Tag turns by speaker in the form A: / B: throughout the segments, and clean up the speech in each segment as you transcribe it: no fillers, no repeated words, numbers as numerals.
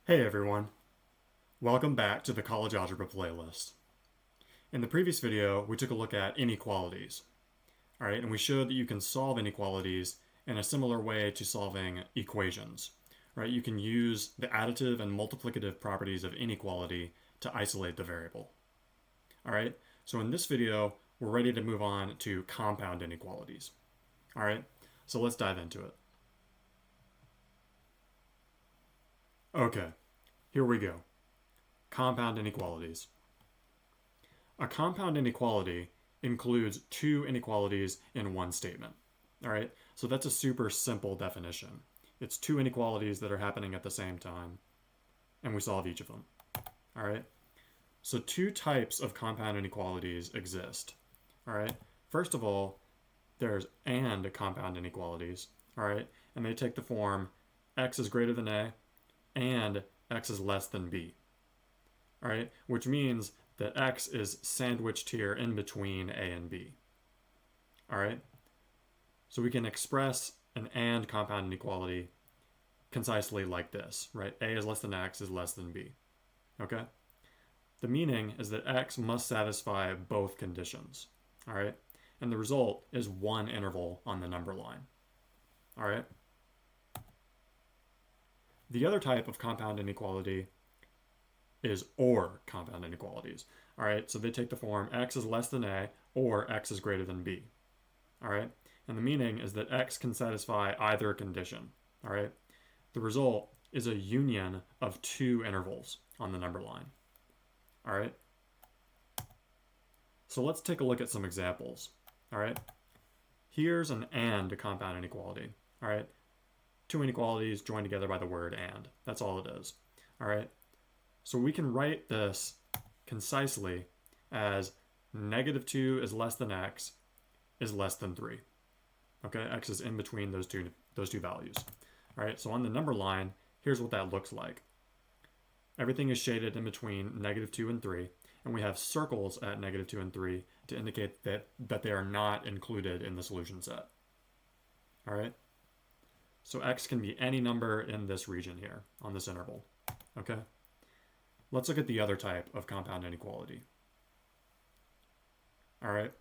A: Hey everyone, welcome back to the College Algebra playlist. In the previous video, we took a look at inequalities, alright, and we showed that you can solve inequalities in a similar way to solving equations, right? You can use the additive and multiplicative properties of inequality to isolate the variable. Alright, so in this video, we're ready to move on to compound inequalities. Alright, so let's dive into it. Okay, here we go. Compound inequalities. A compound inequality includes two inequalities in one statement. All right, so that's a super simple definition. It's two inequalities that are happening at the same time, and we solve each of them. All right, so two types of compound inequalities exist. All right, first of all, there's and compound inequalities. All right, and they take the form x is greater than a and x is less than b. All right, which means that x is sandwiched here in between a and b. All right, so we can express an and compound inequality concisely like this, right? A is less than x is less than b. Okay, the meaning is that x must satisfy both conditions. All right, and the result is one interval on the number line. All right, the other type of compound inequality is or compound inequalities. All right, so they take the form x is less than a or x is greater than b. All right, and the meaning is that x can satisfy either condition. All right, the result is a union of two intervals on the number line. All right, so let's take a look at some examples. All right, here's an and compound inequality. All right, two inequalities joined together by the word and. That's all it is. All right, so we can write this concisely as negative 2 is less than x is less than 3. Okay, x is in between those two values. All right, so on the number line, here's what that looks like. Everything is shaded in between negative 2 and 3, and we have circles at negative 2 and 3 to indicate that they are not included in the solution set. All right, so x can be any number in this region here on this interval. Okay, let's look at the other type of compound inequality. All right,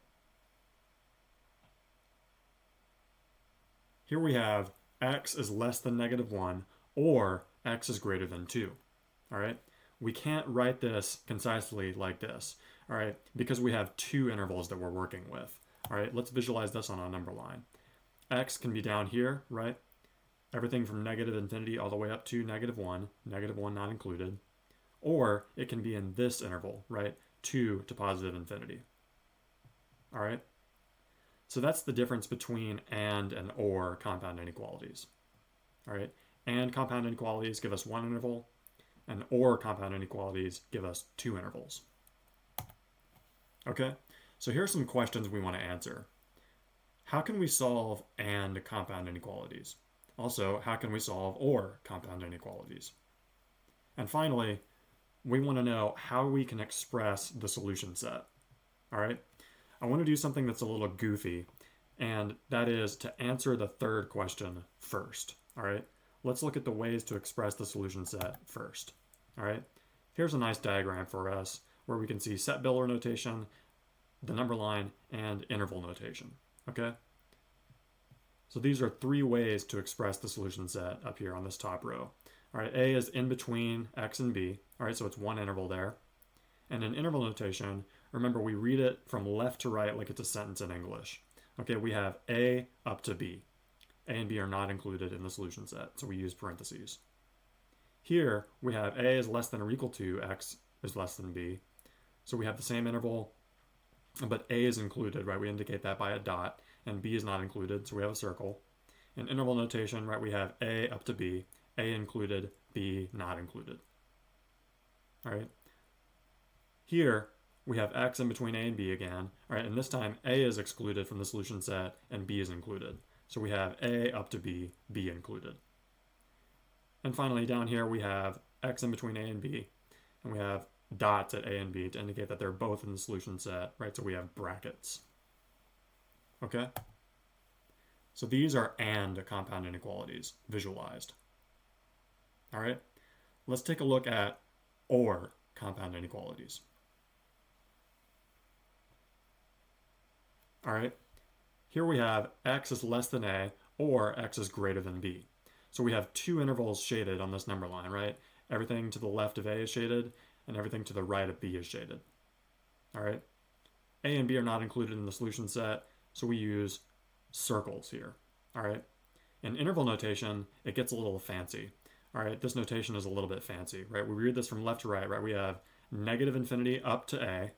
A: here we have x is less than negative 1 or x is greater than 2. All right, we can't write this concisely like this, all right, because we have two intervals that we're working with. All right, let's visualize this on a number line. X can be down here, right? Everything from negative infinity all the way up to negative 1 not included. Or it can be in this interval, right? 2 to positive infinity. All right? So that's the difference between and or compound inequalities. All right? And compound inequalities give us one interval, and or compound inequalities give us two intervals. Okay? So here are some questions we want to answer. How can we solve and compound inequalities? Also, how can we solve or compound inequalities? And finally, we want to know how we can express the solution set. All right? I want to do something that's a little goofy, and that is to answer the third question first. All right? Let's look at the ways to express the solution set first. All right? Here's a nice diagram for us where we can see set Biller notation, the number line, and interval notation. Okay? So these are three ways to express the solution set up here on this top row. All right, A is in between x and b. All right, so it's one interval there. And in interval notation, remember we read it from left to right like it's a sentence in English. Okay, we have A up to b. A and b are not included in the solution set, so we use parentheses. Here, we have A is less than or equal to x is less than b. So we have the same interval, but A is included, right? We indicate that by a dot, and b is not included, so we have a circle. In interval notation, right, we have A up to b. A included, B not included. All right. Here, we have x in between A and B again. All right, and this time A is excluded from the solution set and B is included. So we have A up to B, B included. And finally, down here we have x in between A and B, and we have dots at A and B to indicate that they're both in the solution set, right? So we have brackets. Okay? So these are and compound inequalities visualized. All right, let's take a look at or compound inequalities. All right, here we have x is less than a or x is greater than b. So we have two intervals shaded on this number line, right? Everything to the left of a is shaded and everything to the right of b is shaded. All right, a and b are not included in the solution set, so we use circles here. All right, in interval notation, it gets a little fancy. All right, this notation is a little bit fancy, right? We read this from left to right, right? We have negative infinity up to a,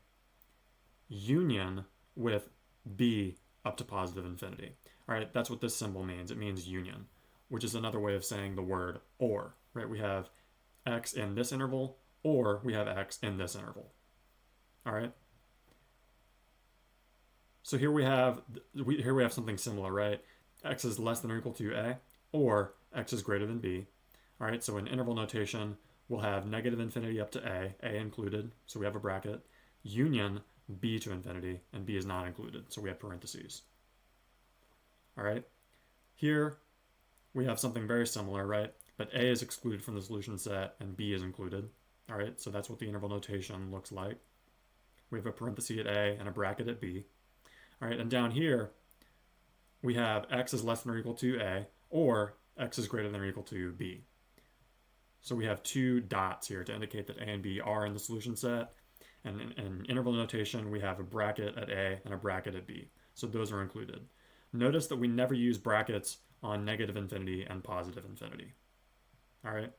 A: union with b up to positive infinity. All right, that's what this symbol means. It means union, which is another way of saying the word or, right? We have x in this interval, or we have x in this interval. All right. So here we have something similar, right? X is less than or equal to a, or x is greater than b. All right, so in interval notation, we'll have negative infinity up to a included, so we have a bracket, union b to infinity, and b is not included, so we have parentheses. All right, here we have something very similar, right? But a is excluded from the solution set, and b is included. All right, so that's what the interval notation looks like. We have a parenthesis at a and a bracket at b. All right, and down here, we have x is less than or equal to a, or x is greater than or equal to b. So we have two dots here to indicate that a and b are in the solution set. And in interval notation, we have a bracket at a and a bracket at b. So those are included. Notice that we never use brackets on negative infinity and positive infinity. All right.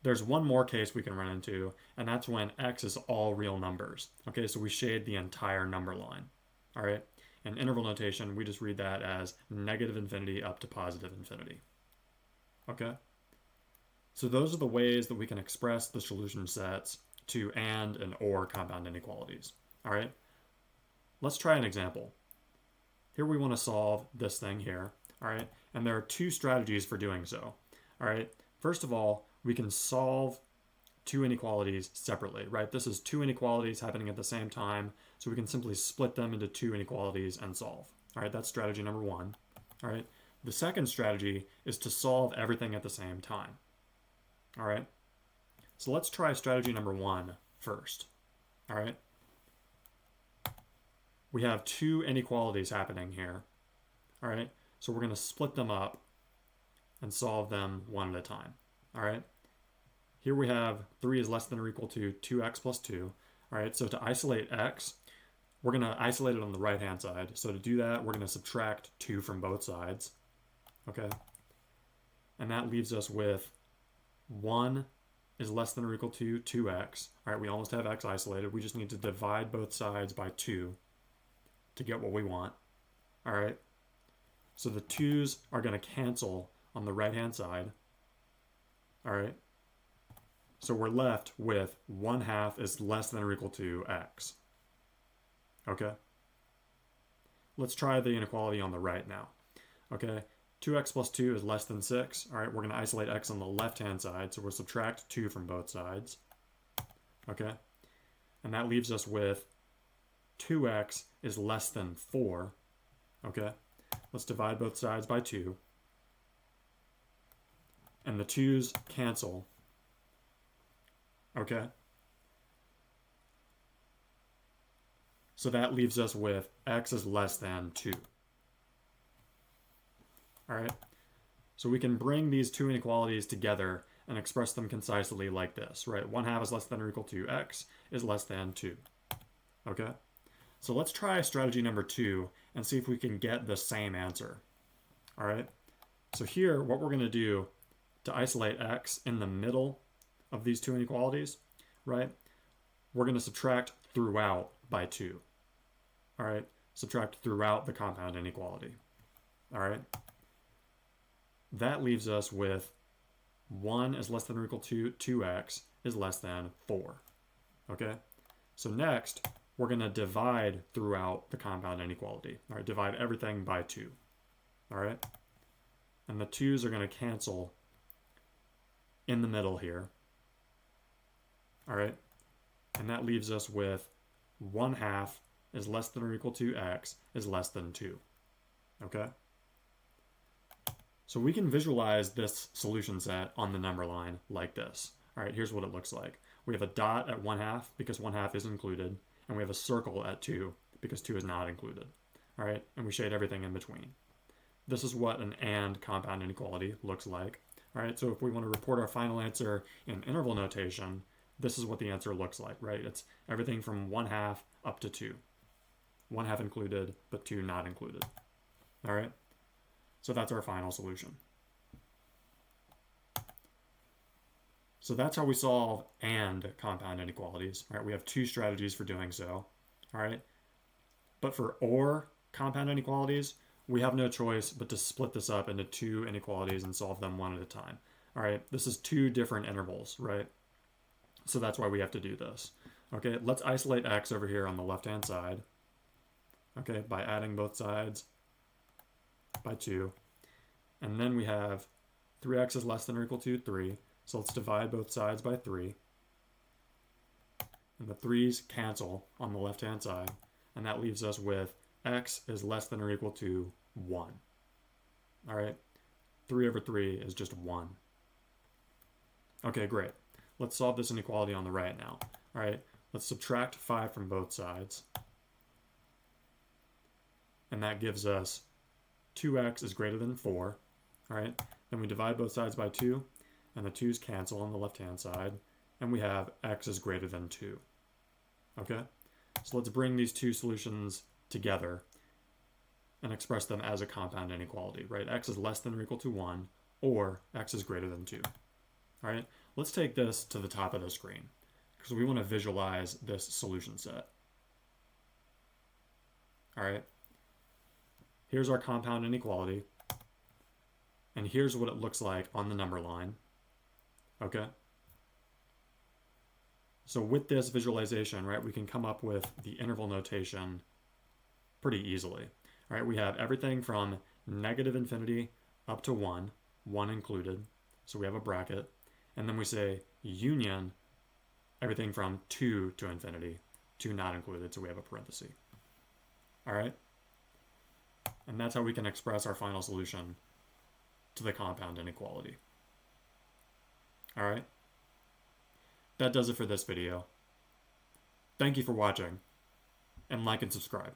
A: There's one more case we can run into, and that's when x is all real numbers. Okay, so we shade the entire number line. All right. In interval notation, we just read that as negative infinity up to positive infinity. Okay. So those are the ways that we can express the solution sets to and or compound inequalities. All right. Let's try an example. Here we want to solve this thing here. All right. And there are two strategies for doing so. All right. First of all, we can solve two inequalities separately, right? This is two inequalities happening at the same time, so we can simply split them into two inequalities and solve. All right, that's strategy number one. All right, the second strategy is to solve everything at the same time. All right, so let's try strategy number one first. All right, we have two inequalities happening here. All right, so we're going to split them up and solve them one at a time. All right, here we have 3 is less than or equal to 2x plus 2. All right, so to isolate x, we're going to isolate it on the right-hand side. So to do that, we're going to subtract 2 from both sides. Okay, and that leaves us with 1 is less than or equal to 2x. All right, we almost have x isolated. We just need to divide both sides by 2 to get what we want. All right, so the 2's are going to cancel on the right-hand side. All right, so we're left with 1/2 is less than or equal to x. Okay, let's try the inequality on the right now. Okay, 2x plus 2 is less than 6. All right, we're going to isolate x on the left-hand side, so we'll subtract 2 from both sides. Okay, and that leaves us with 2x is less than 4. Okay, let's divide both sides by 2. And the 2's cancel. Okay. So that leaves us with x is less than 2. All right. So we can bring these two inequalities together and express them concisely like this, right? 1/2 is less than or equal to x is less than 2. Okay. So let's try strategy number 2 and see if we can get the same answer. All right. So here, what we're going to do to isolate x in the middle of these two inequalities, right? We're going to subtract throughout by 2. All right, subtract throughout the compound inequality. All right, that leaves us with 1 is less than or equal to 2x is less than 4. Okay, so next we're going to divide throughout the compound inequality. All right, divide everything by 2. All right, and the 2's are going to cancel in the middle here. All right, and that leaves us with 1/2 is less than or equal to x is less than 2. Okay, So we can visualize this solution set on the number line like this. All right, here's what it looks like. We have a dot at 1/2 because 1/2 is included, and we have a circle at 2 because 2 is not included. All right, and we shade everything in between. This is what an and compound inequality looks like. All right, so if we want to report our final answer in interval notation, this is what the answer looks like, right? It's everything from 1/2 up to 2. 1/2 included, but 2 not included. All right, so that's our final solution. So that's how we solve and compound inequalities. Right? We have two strategies for doing so. All right, but for or compound inequalities, we have no choice but to split this up into two inequalities and solve them one at a time. All right, this is two different intervals, right? So that's why we have to do this. Okay, let's isolate x over here on the left-hand side. Okay, by adding both sides by 2. And then we have 3x is less than or equal to 3. So let's divide both sides by 3. And the 3's cancel on the left-hand side. And that leaves us with x is less than or equal to 1. All right, 3 over 3 is just 1. Okay, great. Let's solve this inequality on the right now. All right, let's subtract 5 from both sides. And that gives us 2x is greater than 4. All right, then we divide both sides by 2, and the 2's cancel on the left-hand side, and we have x is greater than 2. Okay, so let's bring these two solutions together and express them as a compound inequality, right? X is less than or equal to 1, or x is greater than 2. All right, let's take this to the top of the screen because we want to visualize this solution set. All right, here's our compound inequality, and here's what it looks like on the number line. Okay, so with this visualization, right, we can come up with the interval notation pretty easily. All right, we have everything from negative infinity up to 1, 1 included, so we have a bracket, and then we say union everything from 2 to infinity, 2 not included, so we have a parenthesis. All right, and that's how we can express our final solution to the compound inequality. All right, that does it for this video. Thank you for watching, and like and subscribe.